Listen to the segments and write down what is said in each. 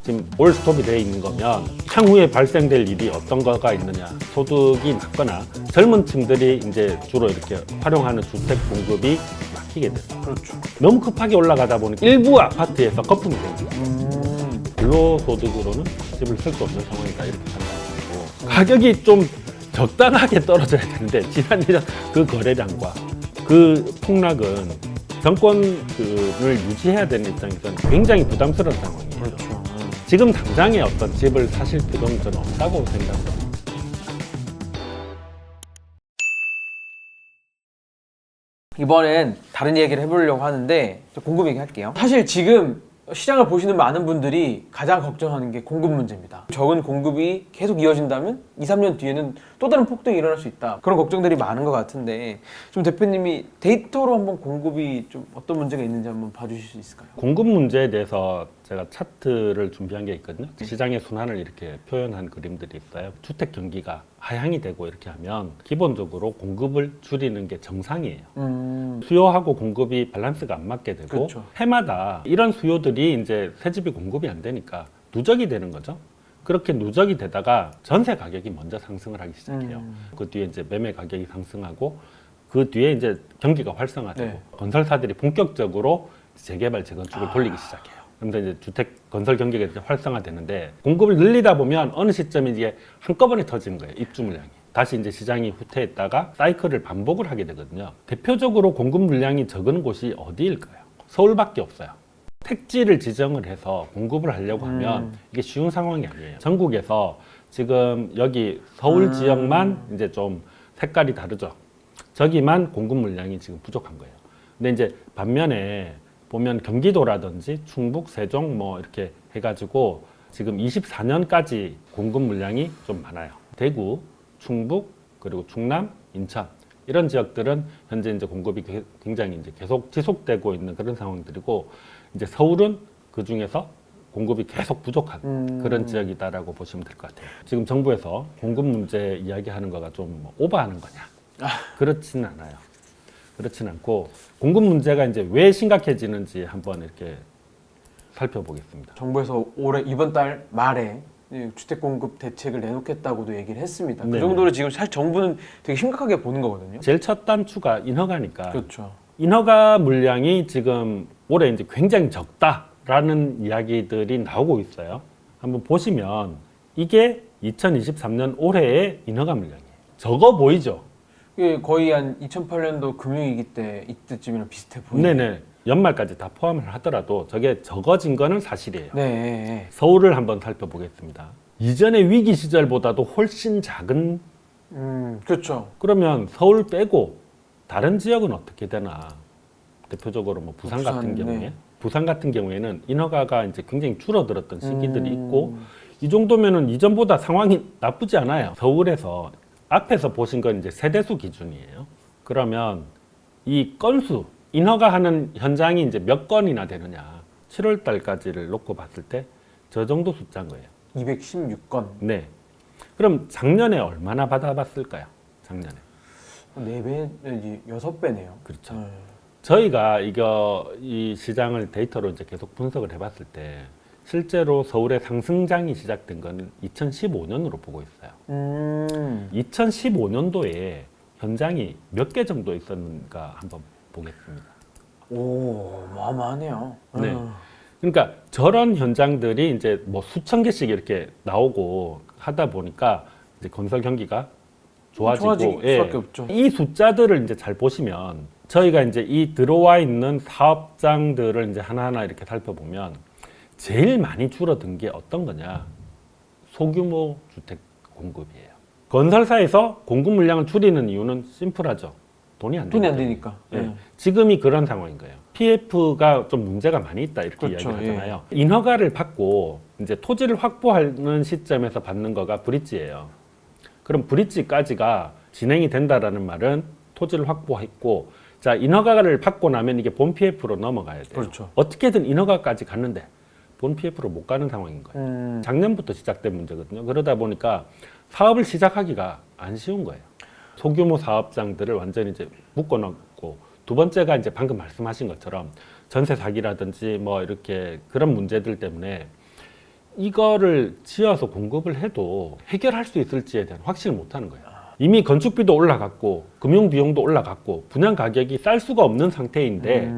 지금 올 스톱이 되어 있는 거면 향후에 발생될 일이 어떤 거가 있느냐. 소득이 낮거나 젊은 층들이 이제 주로 이렇게 활용하는 주택 공급이 막히게 돼요. 그렇죠. 너무 급하게 올라가다 보니까 일부 아파트에서 거품이 생겨요. 근로소득으로는 집을 살 수 없는 상황이다 이렇게 판단하고 가격이 좀 적당하게 떨어져야 되는데 지난 1년 그 거래량과 그 폭락은 정권을 유지해야 되는 입장에서는 굉장히 부담스러운 상황이에요. 그렇죠. 지금 당장에 어떤 집을 사실 필요는 저는 없다고 생각합니다. 이번엔 다른 얘기를 해보려고 하는데 공급 얘기 할게요. 사실 지금 시장을 보시는 많은 분들이 가장 걱정하는 게 공급 문제입니다. 적은 공급이 계속 이어진다면 2, 3년 뒤에는 또 다른 폭등이 일어날 수 있다. 그런 걱정들이 많은 것 같은데 좀 대표님이 데이터로 한번 공급이 좀 어떤 문제가 있는지 한번 봐주실 수 있을까요? 공급 문제에 대해서 제가 차트를 준비한 게 있거든요. 시장의 순환을 이렇게 표현한 그림들이 있어요. 주택 경기가 하향이 되고 이렇게 하면 기본적으로 공급을 줄이는 게 정상이에요. 수요하고 공급이 밸런스가 안 맞게 되고 그렇죠. 해마다 이런 수요들이 이제 새 집이 공급이 안 되니까 누적이 되는 거죠. 그렇게 누적이 되다가 전세 가격이 먼저 상승을 하기 시작해요. 그 뒤에 이제 매매 가격이 상승하고 그 뒤에 이제 경기가 활성화되고 네. 건설사들이 본격적으로 재개발, 재건축을 돌리기 시작해요. 그런데 이제 주택 건설 경기가 이제 활성화되는데 공급을 늘리다 보면 어느 시점에 이게 한꺼번에 터지는 거예요. 입주 물량이. 다시 이제 시장이 후퇴했다가 사이클을 반복을 하게 되거든요. 대표적으로 공급 물량이 적은 곳이 어디일까요? 서울밖에 없어요. 택지를 지정을 해서 공급을 하려고 하면 이게 쉬운 상황이 아니에요. 전국에서 지금 여기 서울 지역만 이제 좀 색깔이 다르죠. 저기만 공급 물량이 지금 부족한 거예요. 근데 이제 반면에 보면 경기도라든지 충북, 세종 뭐 이렇게 해가지고 지금 24년까지 공급 물량이 좀 많아요. 대구, 충북, 그리고 충남, 인천 이런 지역들은 현재 이제 공급이 굉장히 이제 계속 지속되고 있는 그런 상황들이고 이제 서울은 그 중에서 공급이 계속 부족한 그런 지역이다라고 보시면 될 것 같아요. 지금 정부에서 공급 문제 이야기하는 거가 좀 오버하는 거냐? 그렇지는 않아요. 그렇진 않고 공급 문제가 이제 왜 심각해지는지 한번 이렇게 살펴보겠습니다. 정부에서 올해 이번 달 말에 주택 공급 대책을 내놓겠다고도 얘기를 했습니다. 그 네네. 정도로 지금 사실 정부는 되게 심각하게 보는 거거든요. 제일 첫 단추가 인허가니까 그렇죠. 인허가 물량이 지금 올해 이제 굉장히 적다라는 이야기들이 나오고 있어요. 한번 보시면 이게 2023년 올해의 인허가 물량이에요. 적어 보이죠? 이게 거의 한 2008년도 금융위기 때 이때쯤이랑 비슷해 보이네요. 네네. 연말까지 다 포함을 하더라도 저게 적어진 거는 사실이에요. 네. 서울을 한번 살펴보겠습니다. 이전의 위기 시절보다도 훨씬 작은 그렇죠. 그러면 서울 빼고 다른 지역은 어떻게 되나? 대표적으로 뭐 부산 부산, 같은 경우에 네. 부산 같은 경우에는 인허가가 이제 굉장히 줄어들었던 시기들이 있고 이 정도면은 이전보다 상황이 나쁘지 않아요. 서울에서 앞에서 보신 건 이제 세대수 기준이에요. 그러면 이 건수 인허가 하는 현장이 이제 몇 건이나 되느냐? 7월 달까지를 놓고 봤을 때 저 정도 숫자인 거예요. 216건. 네. 그럼 작년에 얼마나 받아봤을까요? 작년에. 4배, 6배네요. 그렇죠. 저희가 이 시장을 데이터로 이제 계속 분석을 해봤을 때 실제로 서울의 상승장이 시작된 건 2015년으로 보고 있어요. 2015년도에 현장이 몇 개 정도 있었는가 한번 보겠습니다. 오, 어마어마하네요. 네. 그러니까 저런 현장들이 이제 뭐 수천 개씩 이렇게 나오고 하다 보니까 이제 건설 경기가 좋아지고 좋아질 수밖에 없죠. 이 숫자들을 이제 잘 보시면 저희가 이제 이 들어와 있는 사업장들을 이제 하나하나 이렇게 살펴보면 제일 많이 줄어든 게 어떤 거냐? 소규모 주택 공급이에요. 건설사에서 공급 물량을 줄이는 이유는 심플하죠. 돈이 안 되니까. 네. 지금이 그런 상황인 거예요. PF가 좀 문제가 많이 있다 이렇게 그렇죠, 이야기하잖아요. 인허가를 받고 이제 토지를 확보하는 시점에서 받는 거가 브릿지예요. 그럼 브릿지까지가 진행이 된다라는 말은 토지를 확보했고, 자 인허가를 받고 나면 이게 본 PF로 넘어가야 돼요. 그렇죠. 어떻게든 인허가까지 갔는데 본 PF로 못 가는 상황인 거예요. 작년부터 시작된 문제거든요. 그러다 보니까 사업을 시작하기가 안 쉬운 거예요. 소규모 사업장들을 완전히 이제 묶어놓고, 두 번째가 이제 방금 말씀하신 것처럼 전세 사기라든지 뭐 이렇게 그런 문제들 때문에 이거를 지어서 공급을 해도 해결할 수 있을지에 대한 확신을 못 하는 거예요. 이미 건축비도 올라갔고 금융 비용도 올라갔고 분양 가격이 쌀 수가 없는 상태인데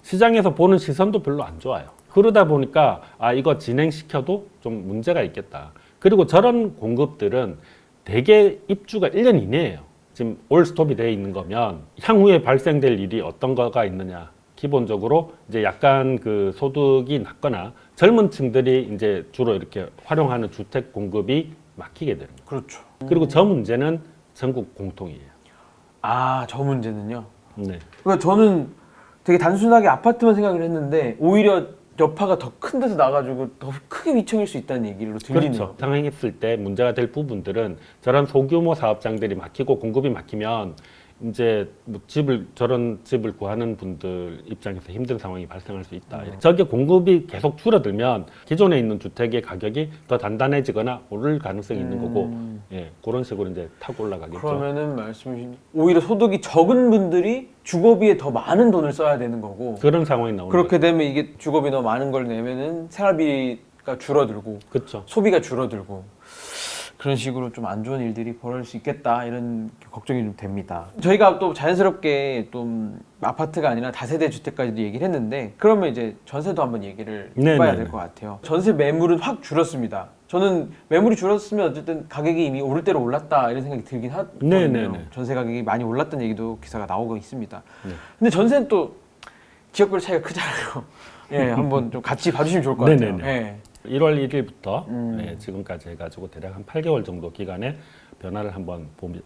시장에서 보는 시선도 별로 안 좋아요. 그러다 보니까 이거 진행시켜도 좀 문제가 있겠다. 그리고 저런 공급들은 대개 입주가 1년 이내예요. 지금 올 스톱이 돼 있는 거면 향후에 발생될 일이 어떤 거가 있느냐. 기본적으로 이제 약간 그 소득이 낮거나 젊은 층들이 이제 주로 이렇게 활용하는 주택 공급이 막히게 되는 거예요. 그렇죠. 그리고 저 문제는 전국 공통이에요. 저 문제는요. 네. 그러니까 저는 되게 단순하게 아파트만 생각을 했는데 오히려 여파가 더 큰 데서 나가지고 더 크게 위청일 수 있다는 얘기로 들리네요. 그렇죠. 상행했을 때 문제가 될 부분들은 저런 소규모 사업장들이 막히고 공급이 막히면 이제 뭐 저런 집을 구하는 분들 입장에서 힘든 상황이 발생할 수 있다. 저게 공급이 계속 줄어들면 기존에 있는 주택의 가격이 더 단단해지거나 오를 가능성이 있는 거고, 예, 그런 식으로 이제 타고 올라가겠죠. 그러면은 말씀하신 오히려 소득이 적은 분들이 주거비에 더 많은 돈을 써야 되는 거고 그런 상황이 나오는 그렇게 거죠. 되면 이게 주거비 너무 많은 걸 내면은 생활비가 줄어들고 그렇죠. 소비가 줄어들고 그런 식으로 좀 안 좋은 일들이 벌어질 수 있겠다 이런 걱정이 좀 됩니다. 저희가 또 자연스럽게 좀 아파트가 아니라 다세대 주택까지도 얘기를 했는데 그러면 이제 전세도 한번 얘기를 해봐야 될 것 같아요. 전세 매물은 확 줄었습니다. 저는 매물이 줄었으면 어쨌든 가격이 이미 오를 대로 올랐다 이런 생각이 들긴 하거든요. 네네네. 전세 가격이 많이 올랐다는 얘기도 기사가 나오고 있습니다. 네. 근데 전세는 또 지역별 차이가 크잖아요. 예, 한번 좀 같이 봐주시면 좋을 것 같아요. 네네네. 예. 1월 1일부터 지금까지 해가지고 대략 한 8개월 정도 기간에 변화를 한번 보면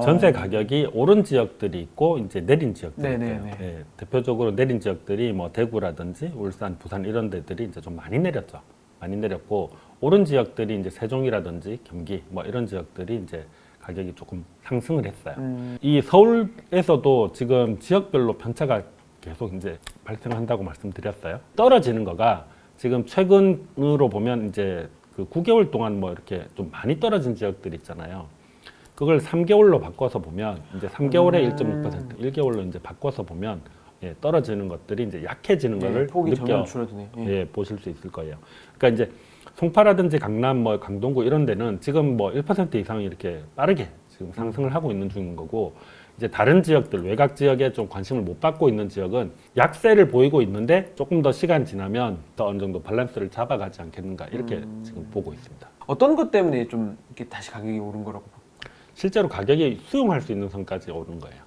전세 가격이 오른 지역들이 있고 이제 내린 지역들이 있어요. 네네네. 예, 대표적으로 내린 지역들이 뭐 대구라든지 울산, 부산 이런 데들이 이제 좀 많이 내렸죠. 많이 내렸고 오른 지역들이 이제 세종이라든지 경기 뭐 이런 지역들이 이제 가격이 조금 상승을 했어요. 이 서울에서도 지금 지역별로 편차가 계속 이제 발생한다고 말씀드렸어요. 떨어지는 거가 지금 최근으로 보면 이제 그 9개월 동안 뭐 이렇게 좀 많이 떨어진 지역들 있잖아요. 그걸 3개월로 바꿔서 보면 이제 3개월에 1.6%, 1개월로 이제 바꿔서 보면 예, 떨어지는 것들이 이제 약해지는 거를 폭이 점점 줄어드네요. 예, 보실 수 있을 거예요. 그러니까 이제 송파라든지 강남, 뭐 강동구 이런 데는 지금 뭐 1% 이상 이렇게 빠르게 지금 상승을 하고 있는 중인 거고 이제 다른 지역들, 외곽 지역에 좀 관심을 못 받고 있는 지역은 약세를 보이고 있는데 조금 더 시간 지나면 더 어느 정도 밸런스를 잡아가지 않겠는가 이렇게 지금 보고 있습니다. 어떤 것 때문에 좀 이렇게 다시 가격이 오른 거라고 볼까요? 실제로 가격이 수용할 수 있는 선까지 오른 거예요.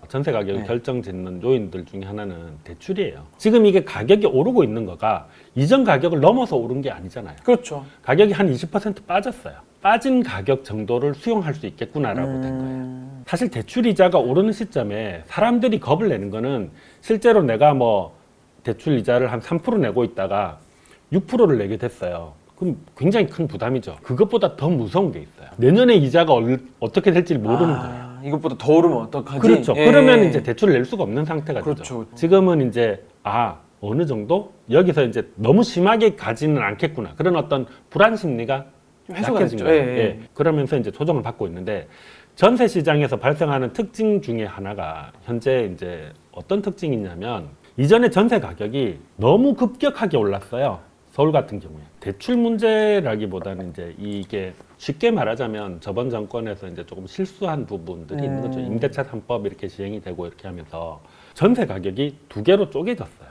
전세 가격을 네. 결정짓는 요인들 중에 하나는 대출이에요. 지금 이게 가격이 오르고 있는 거가 이전 가격을 넘어서 오른 게 아니잖아요. 그렇죠. 가격이 한 20% 빠졌어요. 빠진 가격 정도를 수용할 수 있겠구나라고 된 거예요. 사실 대출 이자가 오르는 시점에 사람들이 겁을 내는 거는 실제로 내가 뭐 대출 이자를 한 3% 내고 있다가 6%를 내게 됐어요. 그럼 굉장히 큰 부담이죠. 그것보다 더 무서운 게 있어요. 내년에 이자가 어떻게 될지 모르는 거예요. 이것보다 더 오르면 어떡하지? 그렇죠. 예. 그러면 이제 대출을 낼 수가 없는 상태가 그렇죠. 되죠. 지금은 이제 어느 정도 여기서 이제 너무 심하게 가지는 않겠구나. 그런 어떤 불안 심리가 좀 해소가 약해진 됐죠. 거예요. 예, 예. 예. 그러면서 이제 조정을 받고 있는데 전세 시장에서 발생하는 특징 중에 하나가 현재 이제 어떤 특징이냐면 이전에 전세 가격이 너무 급격하게 올랐어요. 서울 같은 경우에 대출 문제라기보다는 이제 이게 쉽게 말하자면 저번 정권에서 이제 조금 실수한 부분들이 있는 거죠. 임대차 3법 이렇게 시행이 되고 이렇게 하면서 전세 가격이 두 개로 쪼개졌어요.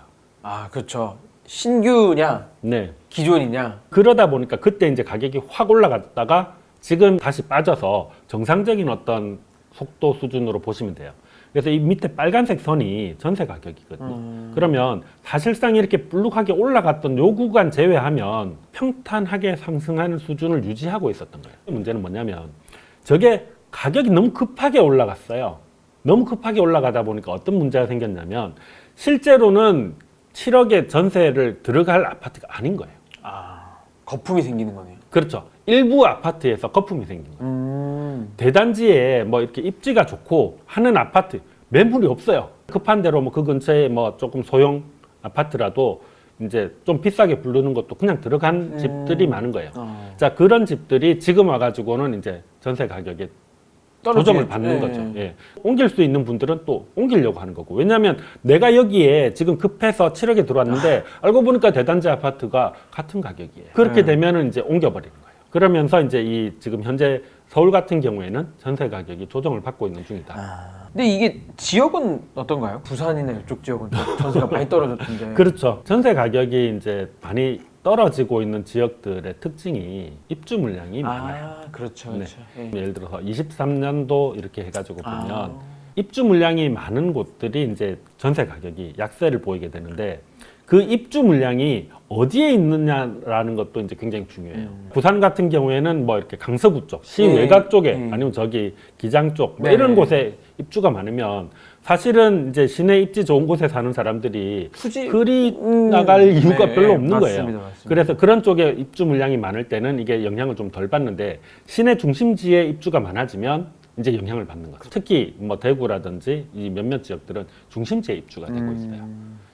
그렇죠. 신규냐, 네. 기존이냐. 그러다 보니까 그때 이제 가격이 확 올라갔다가 지금 다시 빠져서 정상적인 어떤 속도 수준으로 보시면 돼요. 그래서 이 밑에 빨간색 선이 전세 가격이거든요. 그러면 사실상 이렇게 불룩하게 올라갔던 요 구간 제외하면 평탄하게 상승하는 수준을 유지하고 있었던 거예요. 문제는 뭐냐면 저게 가격이 너무 급하게 올라갔어요. 너무 급하게 올라가다 보니까 어떤 문제가 생겼냐면 실제로는 7억의 전세를 들어갈 아파트가 아닌 거예요. 거품이 생기는 거네요. 그렇죠. 일부 아파트에서 거품이 생긴 거예요. 대단지에 뭐 이렇게 입지가 좋고 하는 아파트 매물이 없어요. 급한 대로 뭐 그 근처에 뭐 조금 소형 아파트라도 이제 좀 비싸게 부르는 것도 그냥 들어간 집들이 많은 거예요. 자, 그런 집들이 지금 와가지고는 이제 전세 가격에 조정을 받는 거죠. 예. 옮길 수 있는 분들은 또 옮기려고 하는 거고. 왜냐하면 내가 여기에 지금 급해서 7억에 들어왔는데 알고 보니까 대단지 아파트가 같은 가격이에요. 그렇게 되면은 이제 옮겨버리는 거예요. 그러면서 이제 이 지금 현재 서울 같은 경우에는 전세 가격이 조정을 받고 있는 중이다. 근데 이게 지역은 어떤가요? 부산이나 이쪽 지역은 좀 전세가 많이 떨어졌던데. 그렇죠. 전세 가격이 이제 많이 떨어지고 있는 지역들의 특징이 입주 물량이 많아요. 그렇죠, 네. 그렇죠. 예. 예를 들어서 23년도 이렇게 해가지고 보면 아. 입주 물량이 많은 곳들이 이제 전세 가격이 약세를 보이게 되는데 그 입주 물량이 어디에 있느냐라는 것도 이제 굉장히 중요해요. 부산 같은 경우에는 뭐 이렇게 강서구 쪽, 시 외곽 쪽에 아니면 저기 기장 쪽 뭐 네. 이런 곳에 입주가 많으면 사실은 이제 시내 입지 좋은 곳에 사는 사람들이 굳이 그리 나갈 이유가 네, 별로 없는 맞습니다, 거예요. 맞습니다. 그래서 그런 쪽에 입주 물량이 많을 때는 이게 영향을 좀 덜 받는데 시내 중심지에 입주가 많아지면 이제 영향을 받는 거죠. 특히 뭐 대구라든지 이 몇몇 지역들은 중심지에 입주가 되고 있어요.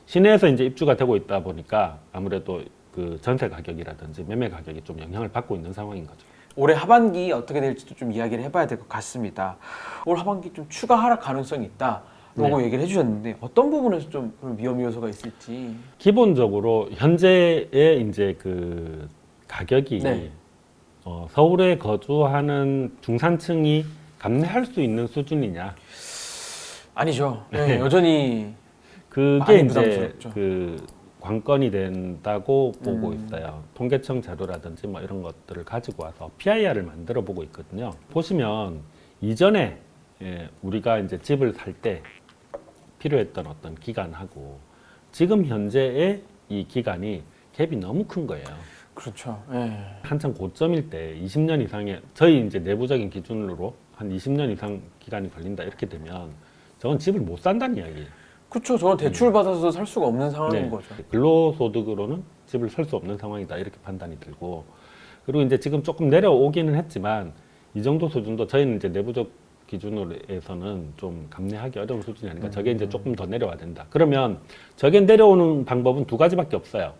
시내에서 이제 입주가 되고 있다 보니까 아무래도 그 전세 가격이라든지 매매 가격이 좀 영향을 받고 있는 상황인 거죠. 올해 하반기 어떻게 될지도 좀 이야기를 해봐야 될 것 같습니다. 올 하반기 좀 추가 하락 가능성이 있다라고 얘기를 해주셨는데 어떤 부분에서 좀 그런 위험 요소가 있을지. 기본적으로 현재의 이제 그 가격이 네. 서울에 거주하는 중산층이 감내할 수 있는 수준이냐? 아니죠. 네, 여전히 그게 많이 이제 부담스럽죠. 그 관건이 된다고 보고 있어요. 통계청 자료라든지 뭐 이런 것들을 가지고 와서 PIR을 만들어 보고 있거든요. 보시면 이전에 우리가 이제 집을 살 때 필요했던 어떤 기간하고 지금 현재의 이 기간이 갭이 너무 큰 거예요. 그렇죠. 예. 한창 고점일 때 20년 이상의 저희 이제 내부적인 기준으로 한 20년 이상 기간이 걸린다 이렇게 되면 저건 집을 못 산다는 이야기예요. 그렇죠. 저는 대출 받아서 살 수가 없는 상황인 네. 거죠. 근로소득으로는 집을 살 수 없는 상황이다 이렇게 판단이 들고 그리고 이제 지금 조금 내려오기는 했지만 이 정도 수준도 저희는 이제 내부적 기준으로에서는 좀 감내하기 어려운 수준이 아닌가. 저게 이제 조금 더 내려와야 된다. 그러면 저게 내려오는 방법은 두 가지밖에 없어요.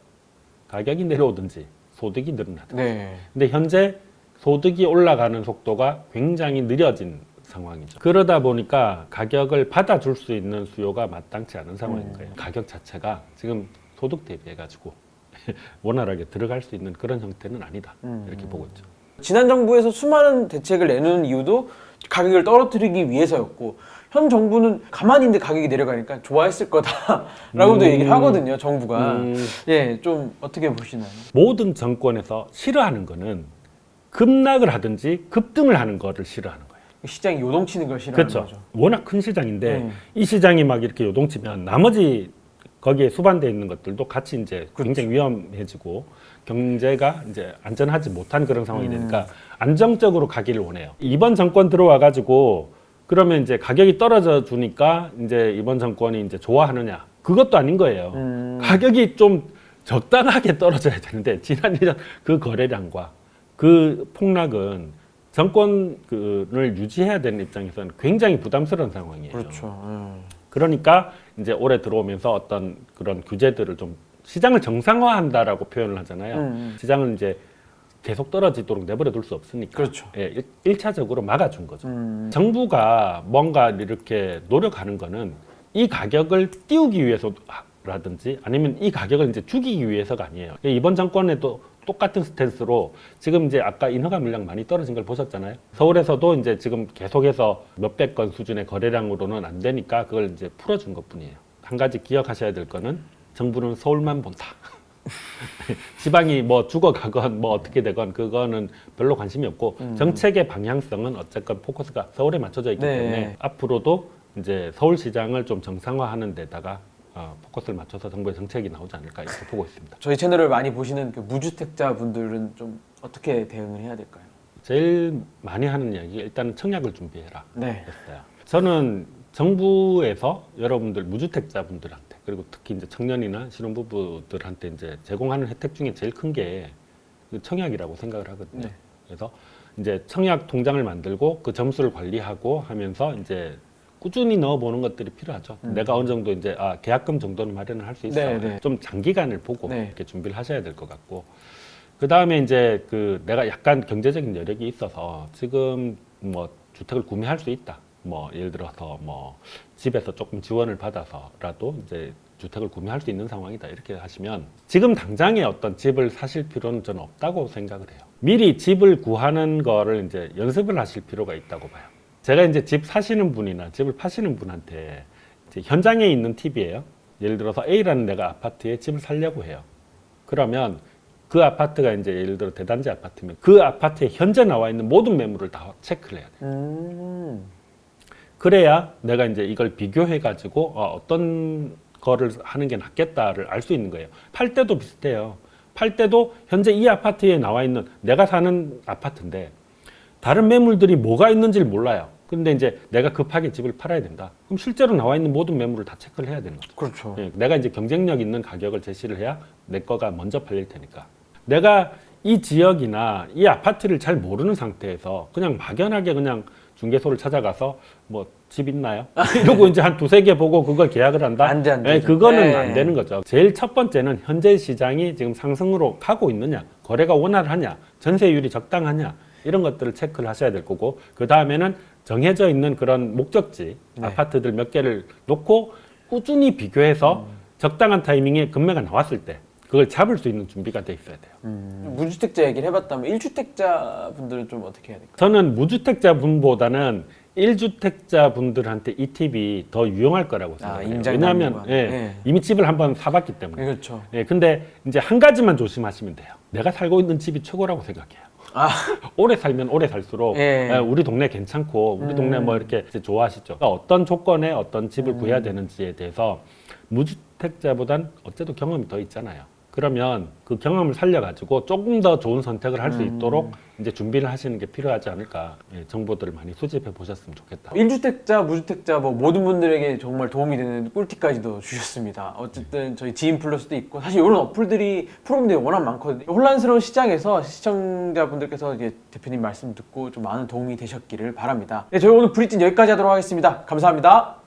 가격이 내려오든지 소득이 늘어나든지. 네. 근데 현재 소득이 올라가는 속도가 굉장히 느려진 상황이죠. 그러다 보니까 가격을 받아줄 수 있는 수요가 마땅치 않은 상황인 거예요. 가격 자체가 지금 소득 대비해가지고 원활하게 들어갈 수 있는 그런 형태는 아니다. 이렇게 보고 있죠. 지난 정부에서 수많은 대책을 내놓은 이유도 가격을 떨어뜨리기 위해서였고 현 정부는 가만히 있는데 가격이 내려가니까 좋아했을 거다라고도 얘기를 하거든요. 정부가. 예, 좀 어떻게 보시나요? 모든 정권에서 싫어하는 거는 급락을 하든지 급등을 하는 거를 싫어하는 거예요. 시장이 요동치는 걸 싫어하는 그렇죠. 거죠. 워낙 큰 시장인데 이 시장이 막 이렇게 요동치면 나머지 거기에 수반되어 있는 것들도 같이 이제 굉장히 위험해지고 경제가 이제 안전하지 못한 그런 상황이 되니까 안정적으로 가기를 원해요. 이번 정권 들어와 가지고 그러면 이제 가격이 떨어져 주니까 이제 이번 정권이 이제 좋아하느냐? 그것도 아닌 거예요. 가격이 좀 적당하게 떨어져야 되는데 지난 1년 그 거래량과 그 폭락은 정권을 유지해야 되는 입장에서는 굉장히 부담스러운 상황이에요. 그렇죠. 그러니까 이제 올해 들어오면서 어떤 그런 규제들을 좀 시장을 정상화한다라고 표현을 하잖아요. 시장을 이제 계속 떨어지도록 내버려 둘 수 없으니까. 그렇죠. 예, 1차적으로 막아준 거죠. 정부가 뭔가 이렇게 노력하는 거는 이 가격을 띄우기 위해서라든지 아니면 이 가격을 이제 죽이기 위해서가 아니에요. 이번 정권에도 똑같은 스탠스로 지금 이제 아까 인허가 물량 많이 떨어진 걸 보셨잖아요. 서울에서도 이제 지금 계속해서 몇백 건 수준의 거래량으로는 안 되니까 그걸 이제 풀어준 것 뿐이에요. 한 가지 기억하셔야 될 거는 정부는 서울만 본다. 지방이 뭐 죽어가건 뭐 어떻게 되건 그거는 별로 관심이 없고 정책의 방향성은 어쨌건 포커스가 서울에 맞춰져 있기 네. 때문에 앞으로도 이제 서울시장을 좀 정상화하는 데다가 포커스를 맞춰서 정부의 정책이 나오지 않을까 이렇게 보고 있습니다. 저희 채널을 많이 보시는 그 무주택자 분들은 좀 어떻게 대응을 해야 될까요? 제일 많이 하는 이야기 일단은 청약을 준비해라 네. 했어요. 저는 정부에서 여러분들 무주택자분들한테 그리고 특히 이제 청년이나 신혼부부들한테 이제 제공하는 혜택 중에 제일 큰 게 청약이라고 생각을 하거든요. 네. 그래서 이제 청약 통장을 만들고 그 점수를 관리하고 하면서 이제 꾸준히 넣어보는 것들이 필요하죠. 내가 어느 정도 이제 계약금 정도는 마련을 할 수 있어. 네, 네. 좀 장기간을 보고 네. 이렇게 준비를 하셔야 될 것 같고. 그 다음에 이제 그 내가 약간 경제적인 여력이 있어서 지금 뭐 주택을 구매할 수 있다. 뭐 예를 들어서 뭐 집에서 조금 지원을 받아서라도 이제 주택을 구매할 수 있는 상황이다. 이렇게 하시면 지금 당장에 어떤 집을 사실 필요는 저는 없다고 생각을 해요. 미리 집을 구하는 거를 이제 연습을 하실 필요가 있다고 봐요. 제가 이제 집 사시는 분이나 집을 파시는 분한테 이제 현장에 있는 팁이에요. 예를 들어서 A라는 내가 아파트에 집을 살려고 해요. 그러면 그 아파트가 이제 예를 들어 대단지 아파트면 그 아파트에 현재 나와 있는 모든 매물을 다 체크를 해야 돼요. 그래야 내가 이제 이걸 비교해 가지고 어떤 거를 하는 게 낫겠다를 알 수 있는 거예요. 팔 때도 비슷해요. 팔 때도 현재 이 아파트에 나와 있는 내가 사는 아파트인데 다른 매물들이 뭐가 있는지를 몰라요. 근데 이제 내가 급하게 집을 팔아야 된다. 그럼 실제로 나와 있는 모든 매물을 다 체크를 해야 되는 거죠. 그렇죠. 예, 내가 이제 경쟁력 있는 가격을 제시를 해야 내 거가 먼저 팔릴 테니까. 내가 이 지역이나 이 아파트를 잘 모르는 상태에서 그냥 막연하게 그냥 중개소를 찾아가서 뭐 집 있나요? 이러고 이제 한 두세 개 보고 그걸 계약을 한다? 안 돼, 안 예, 되죠. 그거는 네. 안 되는 거죠. 제일 첫 번째는 현재 시장이 지금 상승으로 가고 있느냐, 거래가 원활하냐, 전세율이 적당하냐, 이런 것들을 체크를 하셔야 될 거고, 그 다음에는 정해져 있는 그런 목적지, 네. 아파트들 몇 개를 놓고 꾸준히 비교해서 적당한 타이밍에 금매가 나왔을 때 그걸 잡을 수 있는 준비가 돼 있어야 돼요. 무주택자 얘기를 해봤다면 1주택자 분들은 좀 어떻게 해야 될까요? 저는 무주택자 분보다는 1주택자 분들한테 이 팁이 더 유용할 거라고 생각해요. 임장 왜냐하면 당분간. 예, 네. 이미 집을 한번 사봤기 때문에. 그렇죠. 예, 근데 이제 한 가지만 조심하시면 돼요. 내가 살고 있는 집이 최고라고 생각해요. 아. 오래 살면 오래 살수록 예. 예, 우리 동네 괜찮고 우리 동네 뭐 이렇게 이제 좋아하시죠. 그러니까 어떤 조건에 어떤 집을 구해야 되는지에 대해서 무주택자보단 어째도 경험이 더 있잖아요. 그러면 그 경험을 살려가지고 조금 더 좋은 선택을 할 수 있도록 이제 준비를 하시는 게 필요하지 않을까. 예, 정보들을 많이 수집해 보셨으면 좋겠다. 1주택자, 무주택자 뭐 모든 분들에게 정말 도움이 되는 꿀팁까지도 주셨습니다. 어쨌든 저희 지인 플러스도 있고 사실 이런 어플들이 프로그램들이 워낙 많거든요. 혼란스러운 시장에서 시청자분들께서 이제 대표님 말씀 듣고 좀 많은 도움이 되셨기를 바랍니다. 네, 저희 오늘 브리짓 여기까지 하도록 하겠습니다. 감사합니다.